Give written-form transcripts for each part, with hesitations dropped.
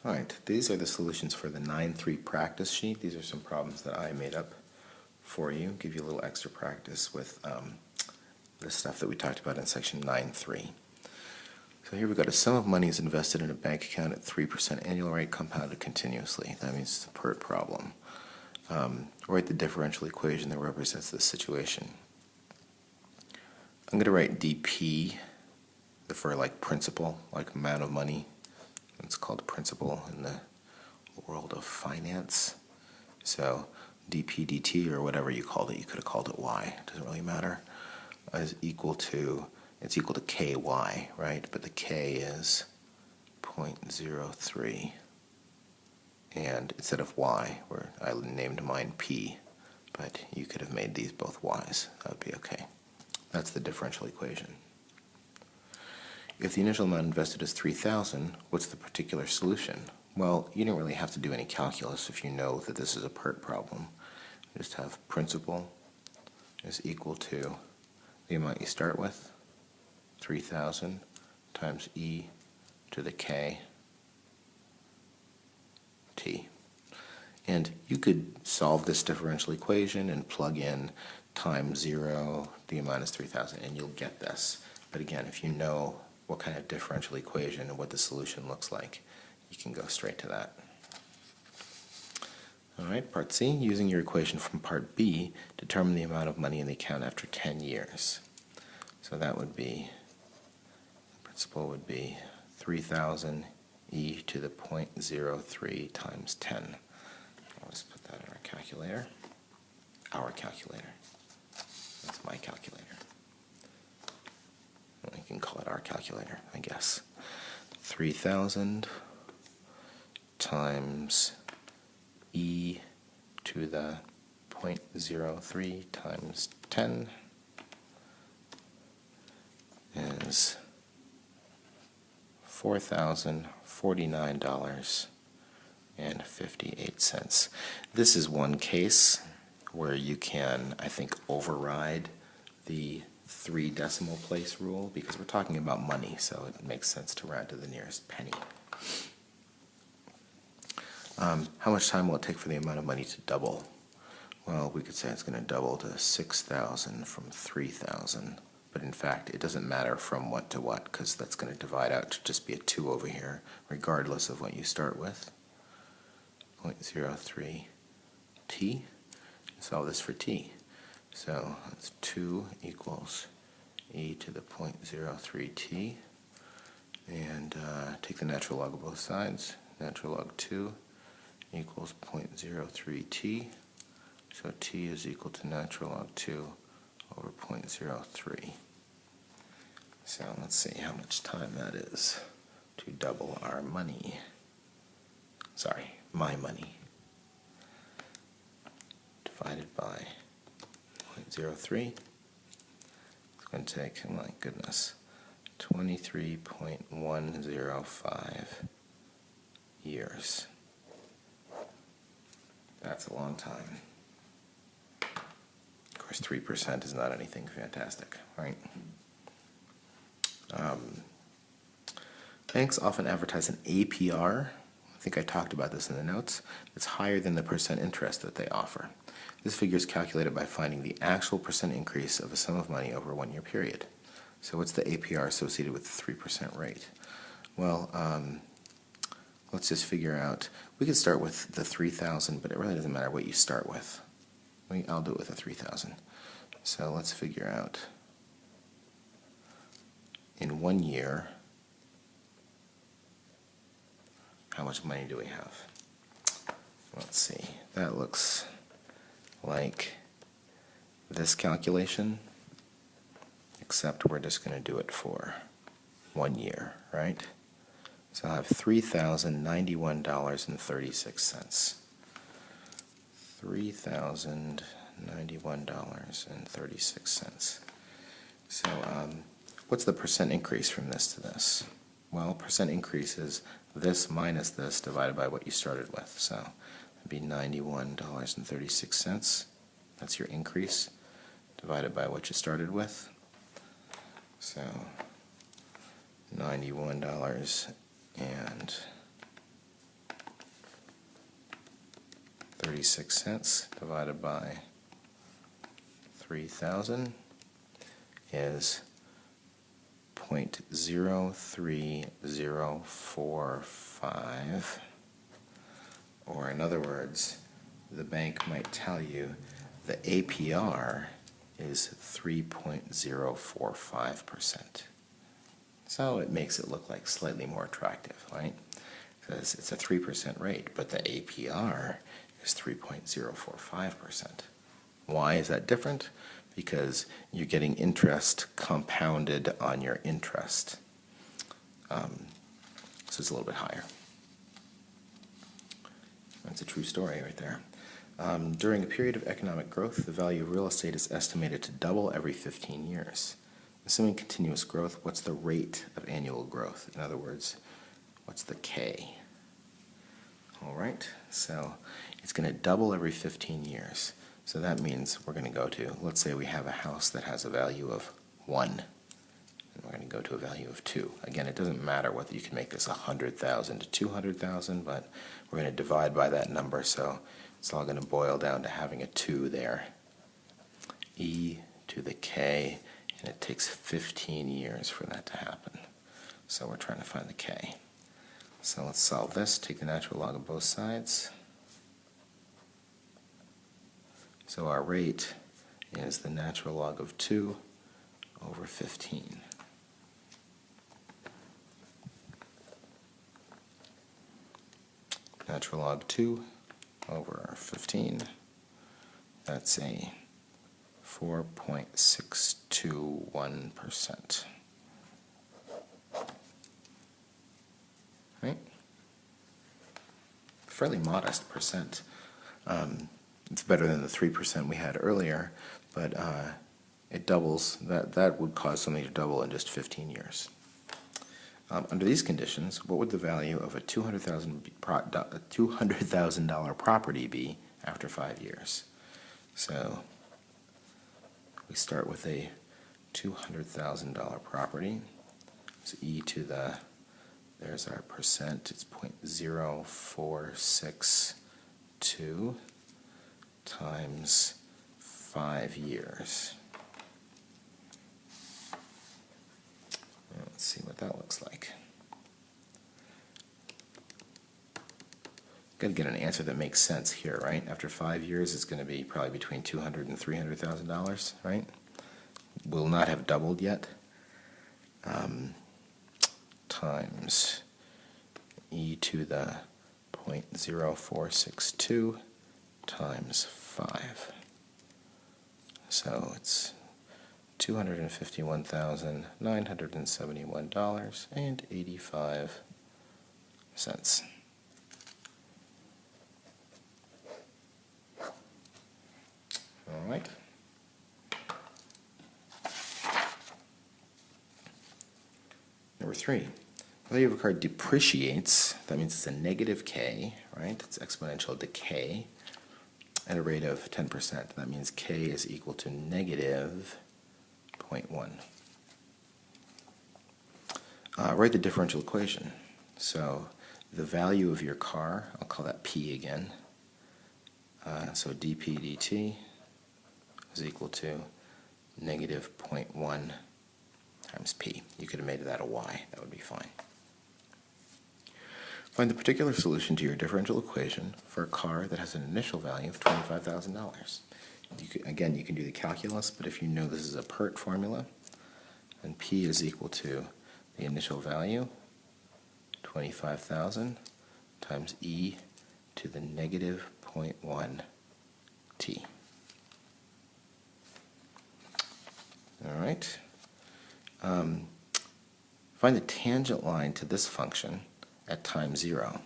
Alright, these are the solutions for the 9-3 practice sheet. These are some problems that I made up for you, give you a little extra practice with the stuff that we talked about in section 9-3. So here we've got a sum of money is invested in a bank account at 3% annual rate compounded continuously. That means it's a PERT problem. Write the differential equation that represents this situation. I'm going to write dP for like principal, like amount of money. It's called principal in the world of finance. So dP dt, or whatever you called it, you could have called it y, it doesn't really matter, is equal to, it's equal to ky, right? But the k is 0.03. And instead of y, where I named mine p, but you could have made these both y's. That would be okay. That's the differential equation. If the initial amount invested is $3,000, what's the particular solution? Well, you don't really have to do any calculus if you know that this is a PERT problem. You just have principal is equal to the amount you start with, 3,000 times e to the k t. And you could solve this differential equation and plug in times 0, the amount is 3,000, and you'll get this. But again, if you know what kind of differential equation and what the solution looks like, you can go straight to that. Alright, part C, using your equation from part B, determine the amount of money in the account after 10 years. So that would be, the principal would be 3,000 e to the 0.03 times 10. I'll just put that in our calculator. Our calculator. That's my calculator. We can call it our calculator, I guess. 3,000 times e to the 0.03 times 10 is $4,049.58. This is one case where you can, I think, override the 3 decimal place rule because we're talking about money, so it makes sense to round to the nearest penny. How much time will it take for the amount of money to double? Well, we could say it's going to double to 6,000 from 3,000, but in fact it doesn't matter from what to what because that's going to divide out to just be a 2 over here regardless of what you start with. 0.03 t. Solve this for t. So that's 2 equals e to the 0.03 t, and take the natural log of both sides. Natural log 2 equals 0.03 t, so t is equal to natural log 2 over 0.03. So let's see how much time that is to double our money. Sorry, my money. Divided by 0.03. It's going to take, my goodness, 23.105 years. That's a long time. Of course, 3% is not anything fantastic, right? Banks often advertise an APR. I think I talked about this in the notes. It's higher than the percent interest that they offer. This figure is calculated by finding the actual percent increase of a sum of money over a 1-year period. So what's the APR associated with the 3% rate? Well, let's just figure out, we could start with the 3,000, but it really doesn't matter what you start with. I'll do it with the 3,000. So let's figure out, in 1 year, how much money do we have? Let's see, that looks like this calculation, except we're just going to do it for 1 year, right? So I have $3,091.36. $3,091.36. So what's the percent increase from this to this? Well, percent increase is this minus this divided by what you started with. So it'd be $91.36. That's your increase divided by what you started with. So $91 and 46 cents divided by 3,000 is 0.03045, or in other words, the bank might tell you the APR is 3.045%. So it makes it look like slightly more attractive, right? Because it's a 3% rate, but the APR is 3.045%. Why is that different? Because you're getting interest compounded on your interest. So it's a little bit higher. That's a true story right there. During a period of economic growth, the value of real estate is estimated to double every 15 years. Assuming continuous growth, what's the rate of annual growth? In other words, what's the K? All right, so it's going to double every 15 years. So that means we're going to go to, let's say we have a house that has a value of 1, and we're going to go to a value of 2. Again, it doesn't matter whether you can make this 100,000 to 200,000, but we're going to divide by that number, so it's all going to boil down to having a 2 there. E to the K, and it takes 15 years for that to happen. So we're trying to find the K. So let's solve this. Take the natural log of both sides. So our rate is the natural log of 2 over 15. Natural log 2 over 15. That's a 4.621%. Right? Fairly modest percent. It's better than the 3% we had earlier, but it doubles. That would cause something to double in just 15 years. Under these conditions, what would the value of a $200,000 property be after 5 years? So we start with a $200,000 property. So E to the, there's our percent, it's 0.0462 times 5 years. Let's see what that looks like. Got to get an answer that makes sense here, right? After 5 years, it's going to be probably between $200,000 and $300,000, right? Will not have doubled yet. Times E to the 0.0462 times 5. So it's $251,971.85. All right. Number 3. The value of a car depreciates. That means it's a negative K, right? It's exponential decay at a rate of 10%. That means K is equal to negative 0.1. Write the differential equation. So the value of your car, I'll call that P again. So dP dt is equal to negative 0.1 times P. You could have made that a Y. That would be fine. Find the particular solution to your differential equation for a car that has an initial value of $25,000. Again, you can do the calculus, but if you know this is a PERT formula, then P is equal to the initial value, 25,000, times E to the negative 0.1 T. All right. Find the tangent line to this function at time 0.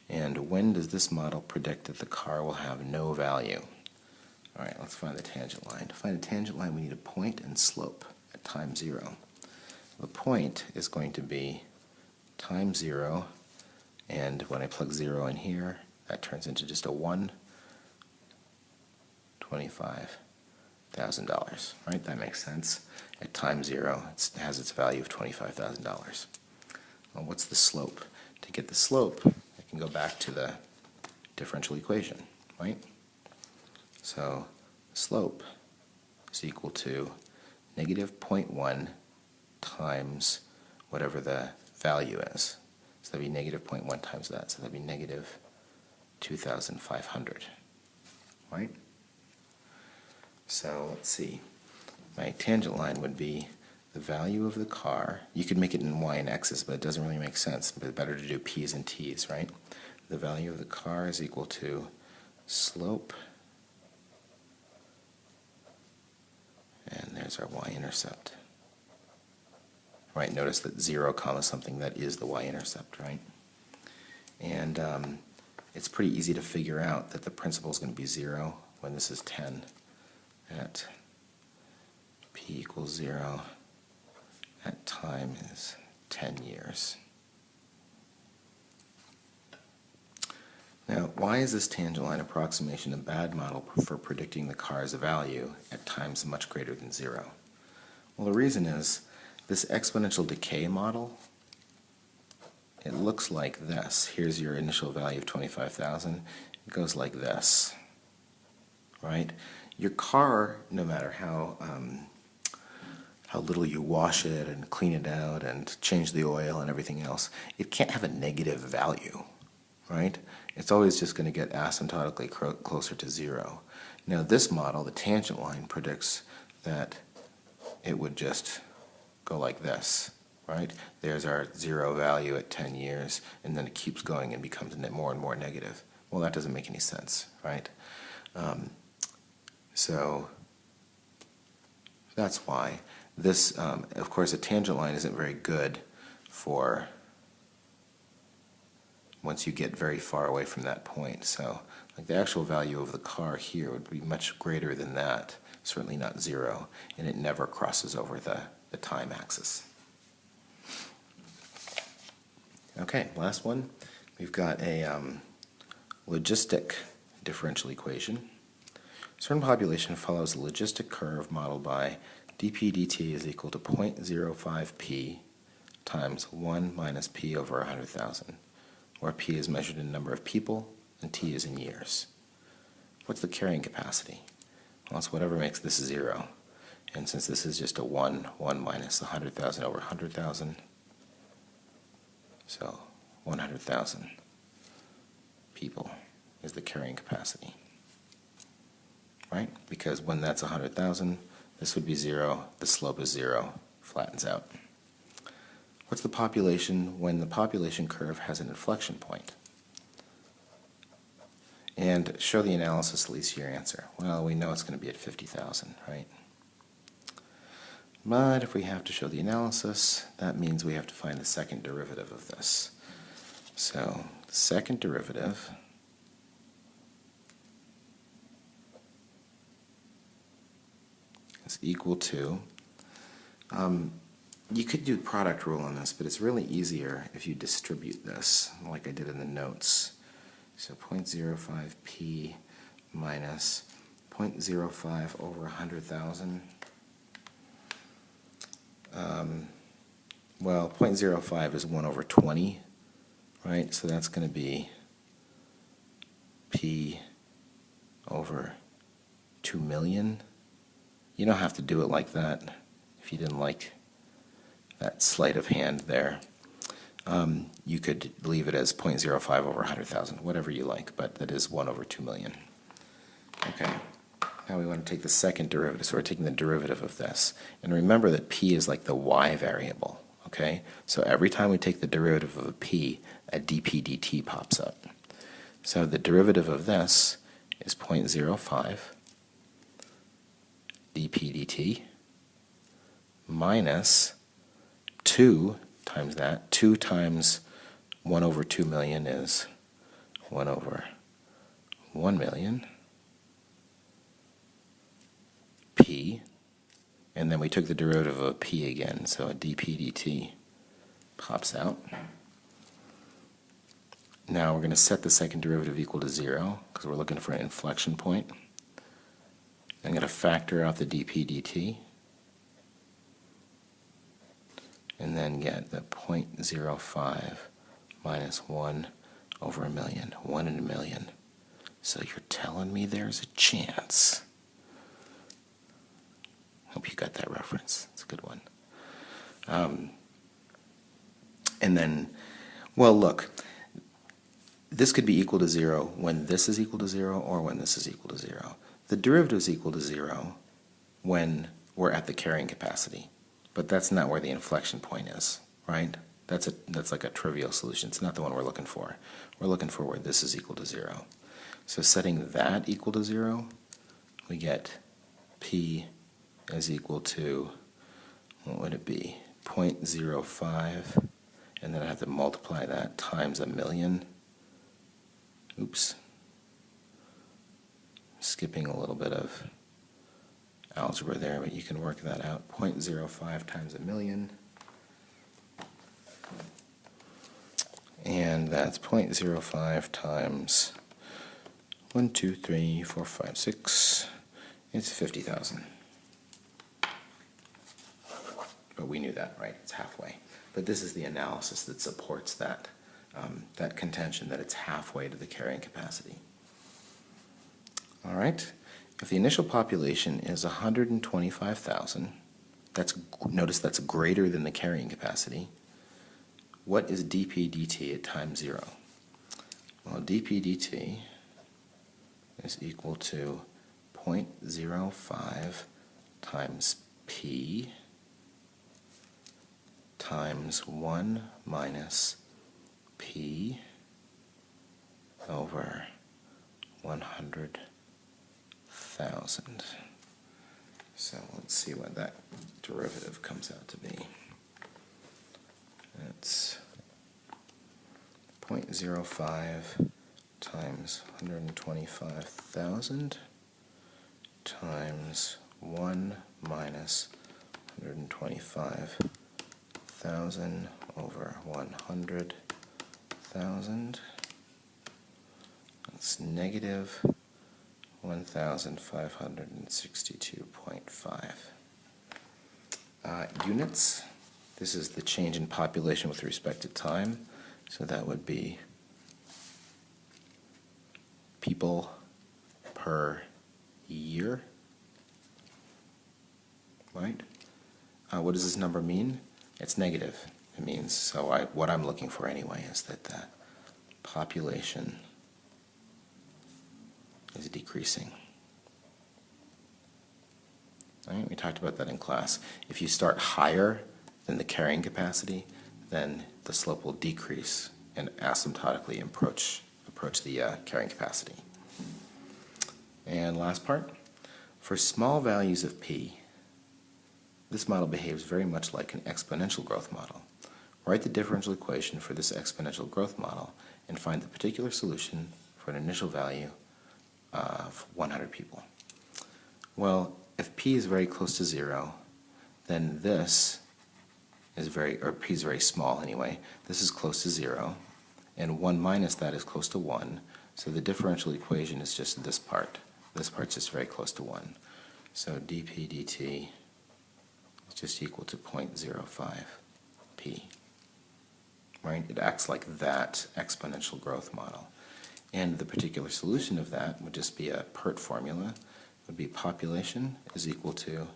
And when does this model predict that the car will have no value? All right, let's find the tangent line. To find a tangent line, we need a point and slope at time 0. The point is going to be time 0, and when I plug 0 in here, that turns into just a 1, $25,000, right? That makes sense. At time 0, it has its value of $25,000. Well, what's the slope? To get the slope, I can go back to the differential equation. right? So slope is equal to negative 0.1 times whatever the value is. So that'd be negative 0.1 times that. So that'd be negative 2,500, right? So let's see. My tangent line would be the value of the car. You could make it in y and x's, but it doesn't really make sense. But better to do p's and t's, right? The value of the car is equal to slope, and there's our y-intercept. Right, notice that 0 comma something, that is the y-intercept, right? And it's pretty easy to figure out that the principal is going to be 0 when this is 10 at p equals 0 at time is 10 years. Now, why is this tangent line approximation a bad model for predicting the car's value at times much greater than 0? Well, the reason is this exponential decay model, it looks like this. Here's your initial value of 25,000. It goes like this, right? Your car, no matter how little you wash it and clean it out and change the oil and everything else, it can't have a negative value, right? It's always just going to get asymptotically closer to 0. Now this model, the tangent line, predicts that it would just go like this, right? There's our 0 value at 10 years, and then it keeps going and becomes more and more negative. Well, that doesn't make any sense, right? So that's why. This, of course, a tangent line isn't very good for once you get very far away from that point. So like the actual value of the car here would be much greater than that, certainly not 0, and it never crosses over the time axis. Okay, last one. We've got a logistic differential equation. A certain population follows a logistic curve modeled by dp dt is equal to 0.05p times 1 minus p over 100,000, where p is measured in number of people and t is in years. What's the carrying capacity? Well, it's whatever makes this 0. And since this is just a 1 minus 100,000 over 100,000, so 100,000 people is the carrying capacity, right? Because when that's 100,000, this would be 0, the slope is 0, flattens out. What's the population when the population curve has an inflection point? And show the analysis leads to your answer. Well, we know it's going to be at 50,000, right? But if we have to show the analysis, that means we have to find the second derivative of this. So the second derivative is equal to, you could do product rule on this, but it's really easier if you distribute this like I did in the notes. So 0.05p minus 0.05 over 100,000. Well, 0.05 is 1 over 20, right? So that's going to be p over 2 million. You don't have to do it like that if you didn't like that sleight of hand there. You could leave it as 0.05 over 100,000, whatever you like, but that is 1 over 2 million. Okay, now we want to take the second derivative, so we're taking the derivative of this. And remember that p is like the y variable, okay? So every time we take the derivative of a p, a dp dt pops up. So the derivative of this is 0.05 dp dt minus 2 times that. 2 times 1 over 2 million is 1 over 1 million p, and then we took the derivative of p again, so a dp dt pops out. Now we're going to set the second derivative equal to 0 because we're looking for an inflection point. I'm going to factor out the dp dt and then get the 0.05 minus 1 over a million, 1 in a million, So you're telling me there's a chance. Hope you got that reference. It's a good one. And then, well, look, this could be equal to 0 when this is equal to 0 or when this is equal to 0. The derivative is equal to 0 when we're at the carrying capacity, but that's not where the inflection point is, right? That's like a trivial solution. It's not the one we're looking for. We're looking for where this is equal to 0. So setting that equal to 0, we get P is equal to, what would it be, 0.05, and then I have to multiply that times 1,000,000. Oops. Skipping a little bit of algebra there, but you can work that out. 0.05 times 1,000,000. And that's 0.05 times 1, 2, 3, 4, 5, 6. It's 50,000. But we knew that, right? It's halfway. But this is the analysis that supports that, that contention that it's halfway to the carrying capacity. All right. If the initial population is 125,000, notice that's greater than the carrying capacity. What is dp dt at time 0? Well, dp dt is equal to 0.05 times p times 1 minus p over 100,000. So let's see what that derivative comes out to be. It's 0.05 times 125,000 times 1 minus 125,000 over 100,000. That's negative 1,562.5. Units, this is the change in population with respect to time, so that would be people per year, right? What does this number mean? It's negative. It means, so what I'm looking for anyway is that the population is decreasing. All right, we talked about that in class. If you start higher than the carrying capacity, then the slope will decrease and asymptotically approach the carrying capacity. And last part, for small values of p, this model behaves very much like an exponential growth model. Write the differential equation for this exponential growth model and find the particular solution for an initial value of 100 people. Well, if p is very close to 0, then this is p is very small anyway. This is close to 0, and 1 minus that is close to 1. So the differential equation is just this part. This part's just very close to 1. So dp dt is just equal to 0.05 p. Right? It acts like that exponential growth model. And the particular solution of that would just be a PERT formula. It would be population is equal to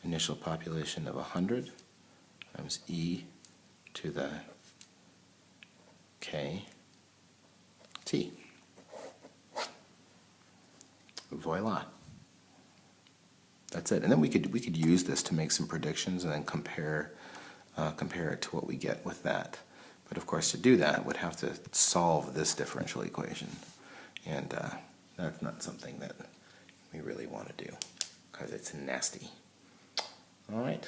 initial population of 100 times e to the k t. Voila. That's it. And then we could use this to make some predictions and then compare it to what we get with that. But of course, to do that, we'd have to solve this differential equation, and that's not something that we really want to do because it's nasty. All right.